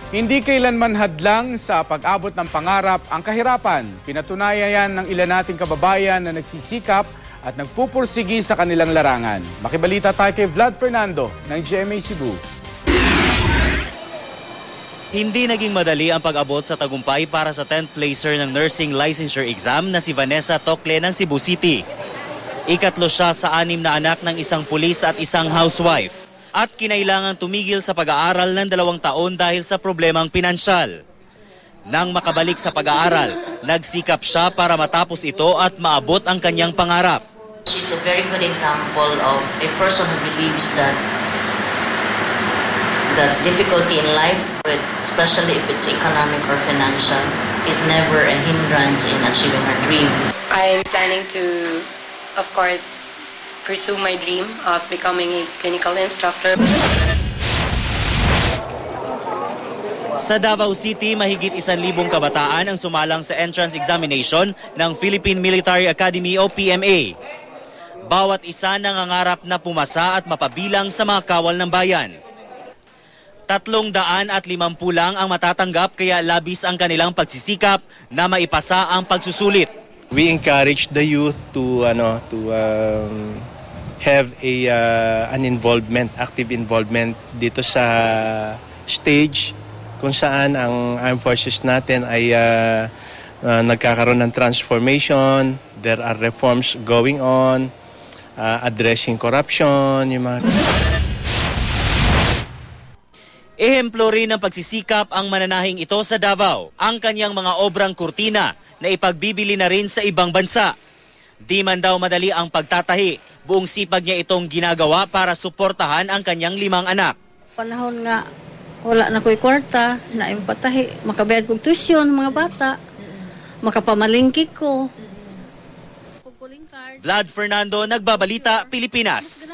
Hindi kailanman hadlang sa pag-abot ng pangarap ang kahirapan. Pinatunayan yan ng ilan nating kababayan na nagsisikap at nagpupursigi sa kanilang larangan. Makibalita tayo kay Vlad Fernando ng GMA Cebu. Hindi naging madali ang pag-abot sa tagumpay para sa 10th placer ng nursing licensure exam na si Vanessa Tocle ng Cebu City. Ikatlo siya sa 6 na anak ng isang pulis at isang housewife. At kinailangang tumigil sa pag-aaral ng 2 taon dahil sa problemang pinansyal. Nang makabalik sa pag-aaral, nagsikap siya para matapos ito at maabot ang kanyang pangarap. She's a very good example of a person who believes that difficulty in life, especially if it's economic or financial, is never a hindrance in achieving her dreams. I'm planning to, of course, pursue my dream of becoming a clinical instructor. Sa Davao City, mahigit 1,000 kabataan ang sumalang sa entrance examination ng Philippine Military Academy o PMA. Bawat isa nangangarap na pumasa at mapabilang sa mga kawal ng bayan. 350 lang ang matatanggap kaya labis ang kanilang pagsisikap na maipasa ang pagsusulit. We encourage the youth to have an involvement, active involvement dito sa stage kung saan ang armed forces natin ay nagkakaroon ng transformation. There are reforms going on, addressing corruption, yung mga... Ehemplo rin ng pagsisikap ang mananahing ito sa Davao, ang kanyang mga obrang kurtina na ipagbibili na rin sa ibang bansa. Di man daw madali ang pagtatahi, buong sipag niya itong ginagawa para suportahan ang kanyang 5 anak. Panahon nga, wala na ko'y kwarta, na yung patahi, makabayad kong tuition, mga bata, makapamalingki ko. Vlad Fernando, Nagbabalita, Pilipinas.